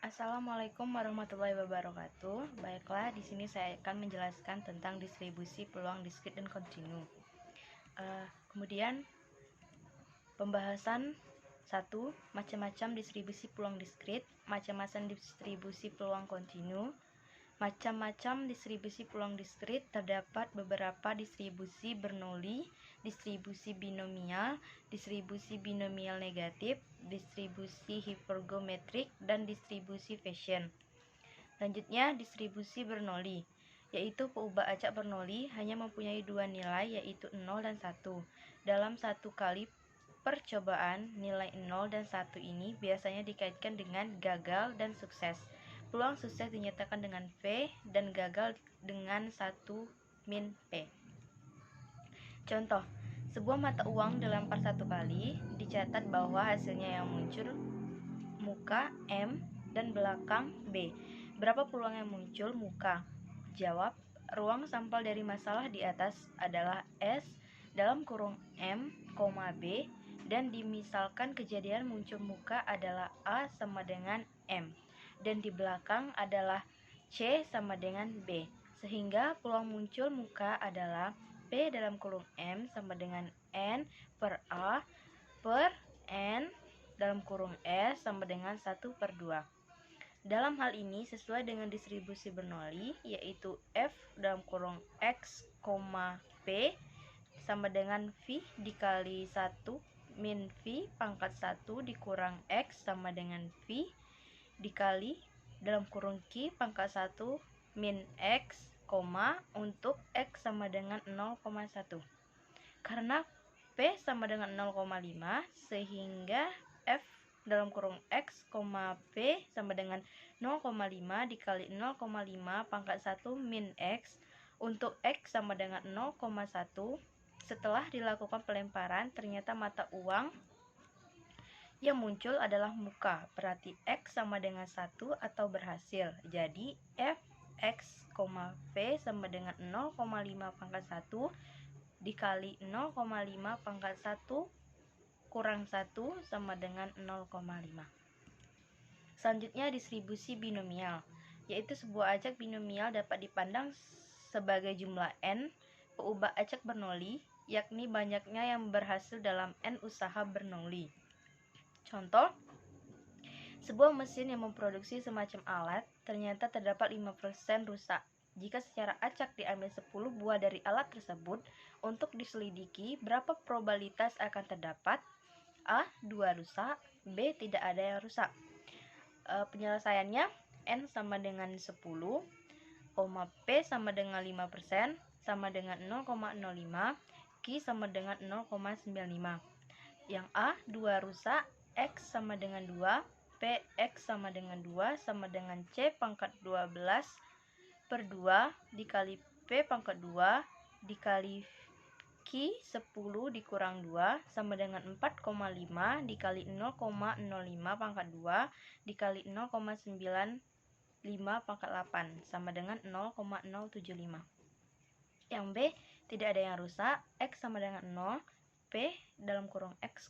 Assalamualaikum warahmatullahi wabarakatuh. Baiklah, di sini saya akan menjelaskan tentang distribusi peluang diskrit dan kontinu. Kemudian pembahasan 1. Macam-macam distribusi peluang diskrit, macam-macam distribusi peluang kontinu. Macam-macam distribusi peluang diskrit terdapat beberapa distribusi Bernoulli, distribusi binomial, distribusi binomial negatif, distribusi hipergometrik, dan distribusi Fashion. Selanjutnya, distribusi Bernoulli, yaitu peubah acak Bernoulli hanya mempunyai dua nilai, yaitu 0 dan 1. Dalam satu kali percobaan, nilai 0 dan 1 ini biasanya dikaitkan dengan gagal dan sukses. Peluang sukses dinyatakan dengan V dan gagal dengan 1 min P. Contoh, sebuah mata uang dilempar satu kali, dicatat bahwa hasilnya yang muncul muka M dan belakang B. Berapa peluang yang muncul muka? Jawab, ruang sampel dari masalah di atas adalah S dalam kurung M, B, dan dimisalkan kejadian muncul muka adalah A sama dengan M, dan di belakang adalah C sama dengan B, sehingga peluang muncul muka adalah P dalam kurung M sama dengan N per A per N dalam kurung S sama dengan 1/2. Dalam hal ini sesuai dengan distribusi Bernoulli, yaitu F dalam kurung X, P sama dengan V dikali 1 min V pangkat 1 dikurang X sama dengan V dikali dalam kurung Q pangkat 1 min X, untuk X sama dengan 0,1. Karena P sama dengan 0,5 sehingga F dalam kurung X, P sama dengan 0,5 dikali 0,5 pangkat 1 min X untuk X sama dengan 0,1. Setelah dilakukan pelemparan, ternyata mata uang yang muncul adalah muka, berarti X sama dengan 1 atau berhasil. Jadi F, X, P sama dengan 0,5 pangkat 1 dikali 0,5 pangkat 1 kurang 1 sama dengan 0,5. Selanjutnya distribusi binomial, yaitu sebuah acak binomial dapat dipandang sebagai jumlah N peubah acak Bernoulli, yakni banyaknya yang berhasil dalam N usaha Bernoulli. Contoh, sebuah mesin yang memproduksi semacam alat ternyata terdapat 5% rusak. Jika secara acak diambil 10 buah dari alat tersebut, untuk diselidiki berapa probabilitas akan terdapat A. 2 rusak, B. tidak ada yang rusak. Penyelesaiannya, N sama dengan 10, P sama dengan 5% sama dengan 0,05, Q sama dengan 0,95. Yang A 2 rusak, X sama dengan 2, P X sama dengan 2 sama dengan C pangkat 12/2 dikali P pangkat 2 dikali Q 10 dikurang 2 sama dengan 4,5 dikali 0,05 pangkat 2 dikali 0,95 pangkat 8 sama dengan 0,075. Yang B tidak ada yang rusak, X sama dengan 0, P dalam kurung X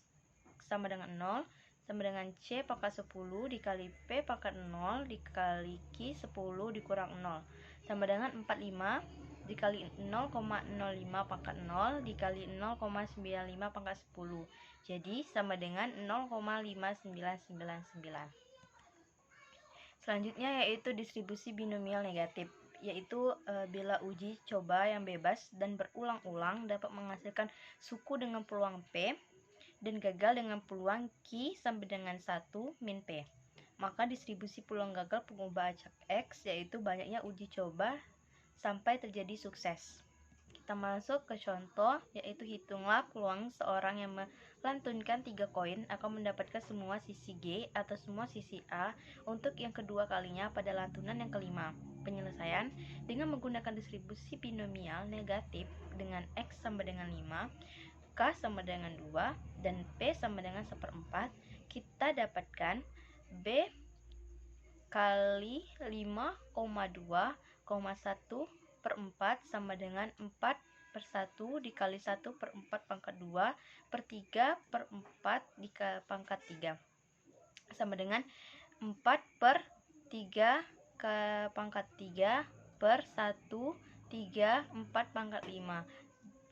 sama dengan 0 sama dengan C pangkat 10 dikali P pangkat 0 dikali Q 10 dikurang 0 sama dengan 45 dikali 0,05 pangkat 0 dikali 0,95 pangkat 10. Jadi sama dengan 0,5999. Selanjutnya yaitu distribusi binomial negatif, yaitu bila uji coba yang bebas dan berulang-ulang dapat menghasilkan suku dengan peluang P dan gagal dengan peluang Q sampai dengan 1 min P. Maka distribusi peluang gagal pengubah acak X yaitu banyaknya uji coba sampai terjadi sukses. Kita masuk ke contoh, yaitu hitunglah peluang seorang yang melantunkan 3 koin akan mendapatkan semua sisi G atau semua sisi A untuk yang kedua kalinya pada lantunan yang kelima. Penyelesaian dengan menggunakan distribusi binomial negatif dengan X sama dengan 5, K sama dengan 2, dan P sama dengan 1/4, kita dapatkan B kali 5,2,1/4 sama dengan 4/1 dikali 1/4 pangkat 2/3/4 dikali pangkat 3 sama dengan 4/4 3 ke pangkat 3 per 1, 3, 4 pangkat 5,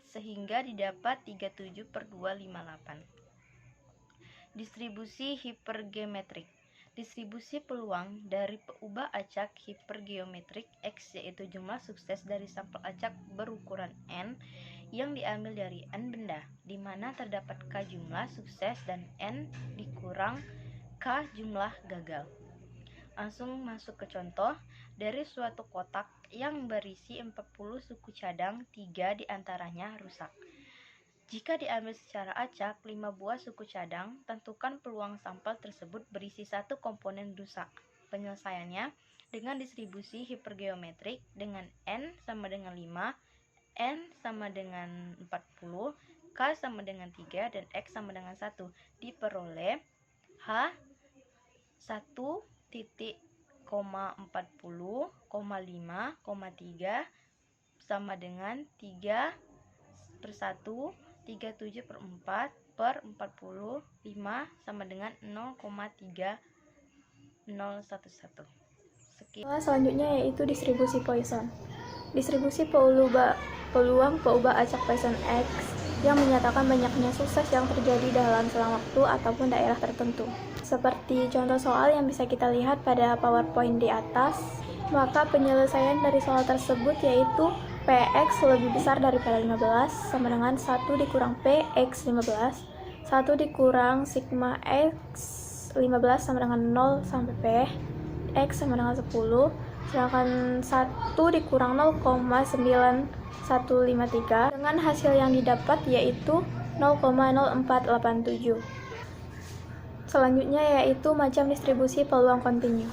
sehingga didapat 37 per 258. Distribusi hipergeometrik. Distribusi peluang dari peubah acak hipergeometrik X yaitu jumlah sukses dari sampel acak berukuran N yang diambil dari N benda, di mana terdapat K jumlah sukses dan N dikurang K jumlah gagal. Langsung masuk ke contoh. Dari suatu kotak yang berisi 40 suku cadang, 3 diantaranya rusak. Jika diambil secara acak 5 buah suku cadang, tentukan peluang sampel tersebut berisi satu komponen rusak. Penyelesaiannya dengan distribusi hipergeometrik dengan N sama dengan 5, N sama dengan 40, K sama dengan 3, dan X sama dengan 1, diperoleh H 1,40,5,3 sama dengan 3 per 1, 37 per 4 per 45 sama dengan 0,3011. Sekian. Selanjutnya yaitu distribusi Poisson. Distribusi peluang peubah acak Poisson X yang menyatakan banyaknya sukses yang terjadi dalam selang waktu ataupun daerah tertentu. Seperti contoh soal yang bisa kita lihat pada PowerPoint di atas, maka penyelesaian dari soal tersebut yaitu Px lebih besar daripada 15 sama dengan 1 dikurang Px 15, 1 dikurang sigma X 15 sama dengan 0 sampai P, X sama dengan 10, sedangkan 1 dikurang 0,9153 dengan hasil yang didapat yaitu 0,0487. Selanjutnya yaitu macam distribusi peluang kontinu.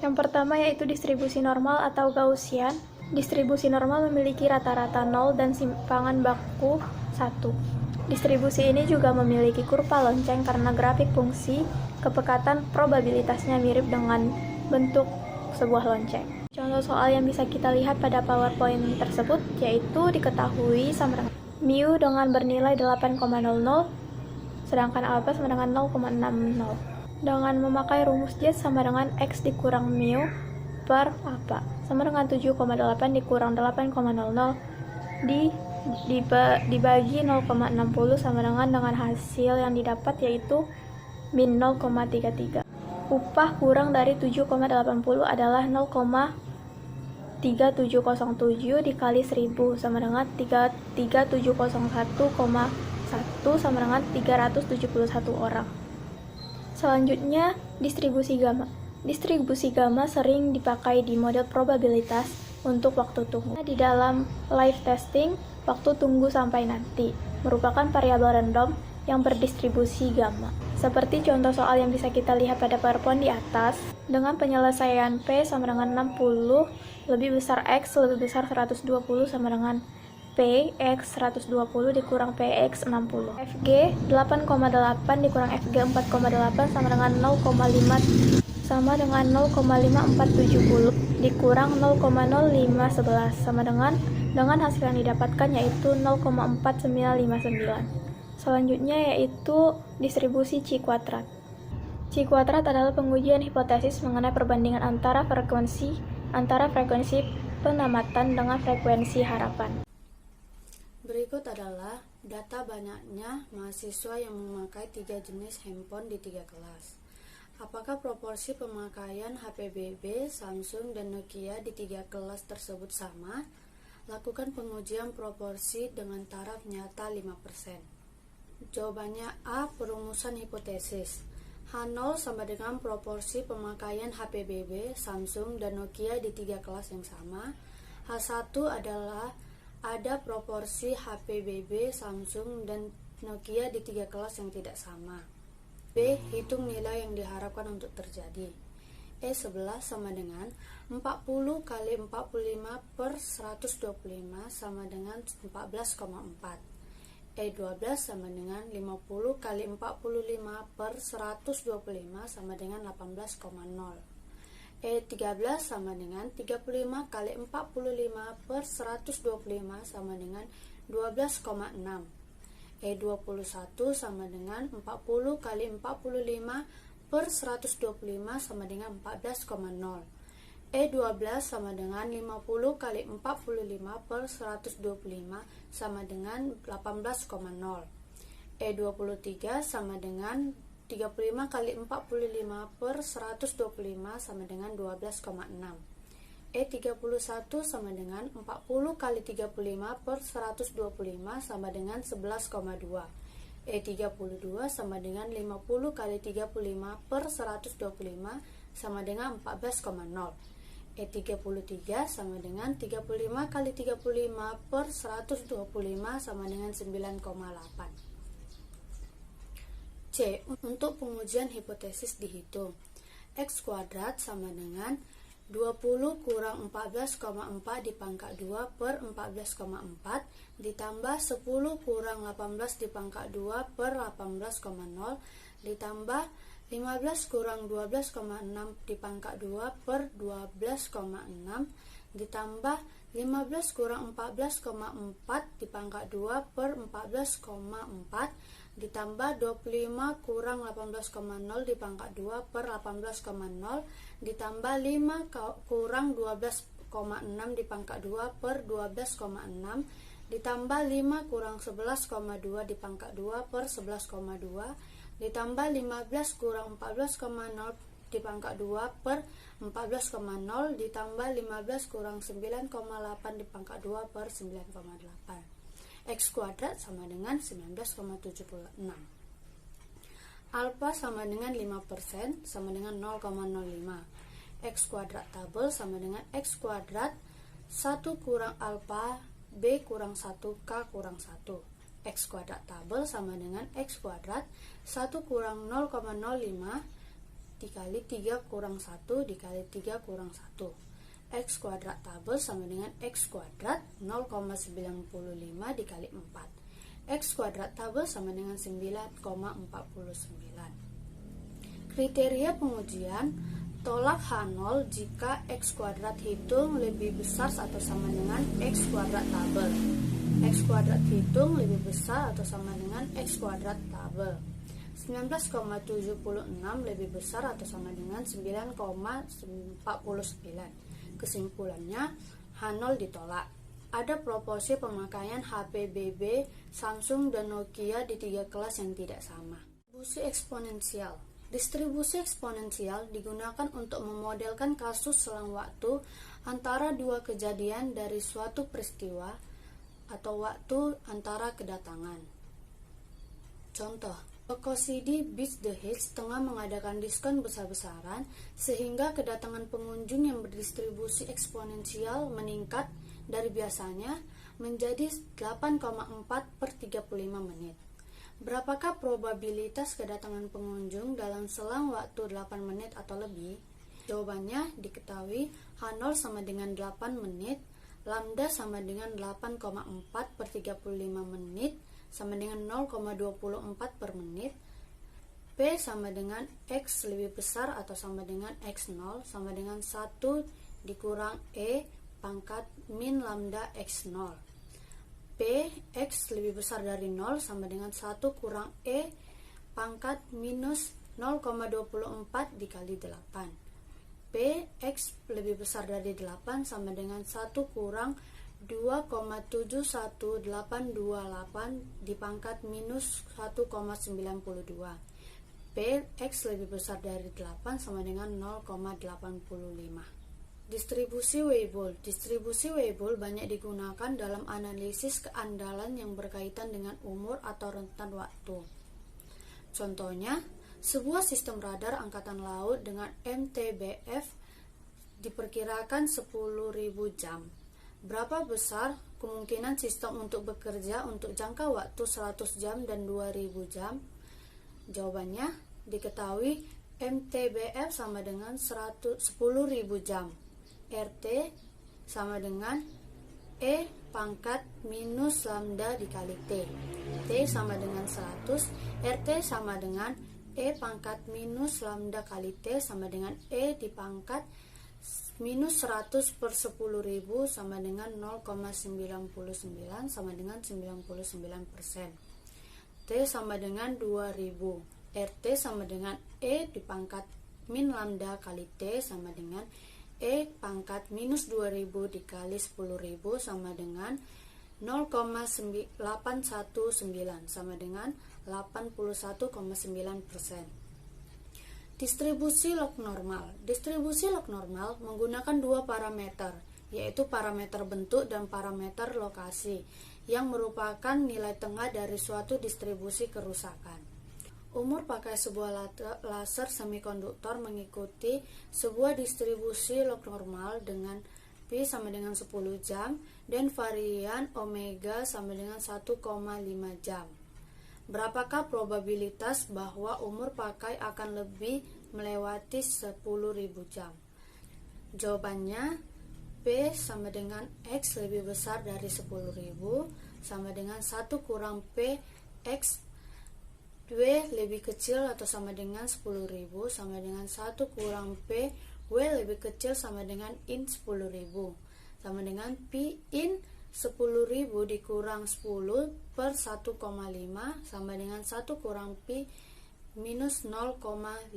Yang pertama yaitu distribusi normal atau Gaussian. Distribusi normal memiliki rata-rata 0 dan simpangan baku 1. Distribusi ini juga memiliki kurva lonceng karena grafik fungsi kepekatan probabilitasnya mirip dengan bentuk sebuah lonceng. Contoh soal yang bisa kita lihat pada PowerPoint tersebut yaitu diketahui sama dengan mu dengan bernilai 8,00, sedangkan alpha sama dengan 0,60. Dengan memakai rumus Z sama dengan X dikurang mu per alpha sama dengan 7,8 dikurang 8,00 dibagi 0,60 sama dengan hasil yang didapat yaitu min 0,33. Upah kurang dari 7,80 adalah 0,3707 dikali 1000 sama dengan 3701,1 sama dengan 371 orang. Selanjutnya, distribusi gamma. Distribusi gamma sering dipakai di model probabilitas untuk waktu tunggu. Di dalam live testing, waktu tunggu sampai nanti merupakan variabel random yang berdistribusi gamma. Seperti contoh soal yang bisa kita lihat pada PowerPoint di atas, dengan penyelesaian P sama dengan 60 lebih besar X lebih besar 120 sama dengan Px 120 dikurang Px 60. Fg 8,8 dikurang Fg 4,8 sama dengan 0,5 sama dengan 0,5470 dikurang 0,0511 sama dengan hasil yang didapatkan yaitu 0,4959. Selanjutnya yaitu distribusi Chi kuadrat. Chi kuadrat adalah pengujian hipotesis mengenai perbandingan antara frekuensi pengamatan dengan frekuensi harapan. Berikut adalah data banyaknya mahasiswa yang memakai 3 jenis handphone di 3 kelas. Apakah proporsi pemakaian HP BB, Samsung, dan Nokia di 3 kelas tersebut sama? Lakukan pengujian proporsi dengan taraf nyata 5%. Jawabannya A. Perumusan hipotesis. H0 sama dengan proporsi pemakaian HP BB, Samsung, dan Nokia di 3 kelas yang sama. H1 adalah ada proporsi HP BB, Samsung, dan Nokia di 3 kelas yang tidak sama. B. Hitung nilai yang diharapkan untuk terjadi. E11 sama dengan 40 kali 45 per 125 sama dengan 14,4. E12 sama dengan 50 kali 45 per 125 sama dengan 18,0. E13 sama dengan 35 kali 45 per 125 sama dengan 12,6. E21 sama dengan 40 kali 45 per 125 sama dengan 14,0. E12 sama dengan 50 kali 45 per 125 sama dengan 18,0. E23 sama dengan 35 kali 45 per 125 sama dengan 12,6. E31 sama dengan 40 kali 35 per 125 sama dengan 11,2. E32 sama dengan 50 kali 35 per 125 sama dengan 14,0. E33 sama dengan 35 kali 35 per 125 sama dengan 9,8. C. Untuk pengujian hipotesis dihitung. X kuadrat sama dengan 20 kurang 14,4 dipangkat 2 per 14,4 ditambah 10 kurang 18 dipangkat 2 per 18,0 ditambah 15 kurang 12,6 dipangkat 2 per 12,6 ditambah 15 kurang 14,4 dipangkat 2 per 14,4 ditambah 25 kurang 18,0 dipangkat 2 per 18,0 ditambah 5 kurang 12,6 dipangkat 2 per 12,6 ditambah 5 kurang 11,2 dipangkat 2 per 11,2 ditambah 15 kurang 14,0 dipangkat 2 per 14,0 ditambah 15 kurang 9,8 dipangkat 2 per 9,8. X kuadrat sama dengan 19,76. Alfa sama dengan 5% sama dengan 0,05. X kuadrat tabel sama dengan X kuadrat 1 kurang alfa B kurang 1 K kurang 1. X kuadrat tabel sama dengan X kuadrat 1 kurang 0,05 dikali 3 kurang 1 dikali 3 kurang 1. X kuadrat tabel sama dengan X kuadrat 0,95 dikali 4. X kuadrat tabel sama dengan 9,49. Kriteria pengujian: tolak H0 jika X kuadrat hitung lebih besar atau sama dengan X kuadrat tabel. X kuadrat hitung lebih besar atau sama dengan X kuadrat tabel. 19,76 lebih besar atau sama dengan 9,49. Kesimpulannya, H0 ditolak. Ada proporsi pemakaian HP BB, Samsung, dan Nokia di 3 kelas yang tidak sama. Distribusi eksponensial. Distribusi eksponensial digunakan untuk memodelkan kasus selang waktu antara dua kejadian dari suatu peristiwa atau waktu antara kedatangan. Contoh, toko CD Beats the Hits tengah mengadakan diskon besar-besaran sehingga kedatangan pengunjung yang berdistribusi eksponensial meningkat dari biasanya menjadi 8,4 per 35 menit. Berapakah probabilitas kedatangan pengunjung dalam selang waktu 8 menit atau lebih? Jawabannya diketahui H0 sama dengan 8 menit, lambda sama dengan 8,4 per 35 menit, sama dengan 0,24 per menit. P sama dengan X lebih besar atau sama dengan X0 sama dengan 1 dikurang E pangkat min lambda X0. P X lebih besar dari 0 sama dengan 1 kurang E pangkat minus 0,24 dikali 8. P X lebih besar dari 8 sama dengan 1 kurang 2,71828 dipangkat minus 1,92. P X lebih besar dari 8 sama dengan 0,85. Distribusi Weibull. Distribusi Weibull banyak digunakan dalam analisis keandalan yang berkaitan dengan umur atau rentan waktu. Contohnya, sebuah sistem radar angkatan laut dengan MTBF diperkirakan 10.000 jam. Berapa besar kemungkinan sistem untuk bekerja untuk jangka waktu 100 jam dan 2000 jam? Jawabannya diketahui MTBF sama dengan 10.000 jam. RT sama dengan E pangkat minus lambda dikali T. T sama dengan 100, RT sama dengan E pangkat minus lambda kali T sama dengan E dipangkat minus 100 per 10.000 sama dengan 0,99 sama dengan 99%. T sama dengan 2000. RT sama dengan E dipangkat min lambda kali T sama dengan E pangkat minus 2000 dikali 10.000 sama dengan 0,819 sama dengan 81,9%. Distribusi log normal. Distribusi log normal menggunakan dua parameter, yaitu parameter bentuk dan parameter lokasi, yang merupakan nilai tengah dari suatu distribusi kerusakan. Umur pakai sebuah laser semikonduktor mengikuti sebuah distribusi log normal dengan Pi sama dengan 10 jam dan varian omega sama dengan 1,5 jam. Berapakah probabilitas bahwa umur pakai akan lebih melewati 10.000 jam? Jawabannya P sama dengan X lebih besar dari 10.000 sama dengan 1 kurang P X W lebih kecil atau sama dengan 10.000 sama dengan 1 kurang P W lebih kecil sama dengan in 10.000 sama dengan P in 10.000 dikurang 10 per 1,5 sama dengan 1 kurang Pi minus 0,52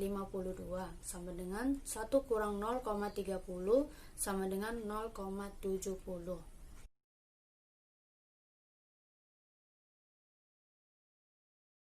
sama dengan 1 kurang 0,30 sama dengan 0,70.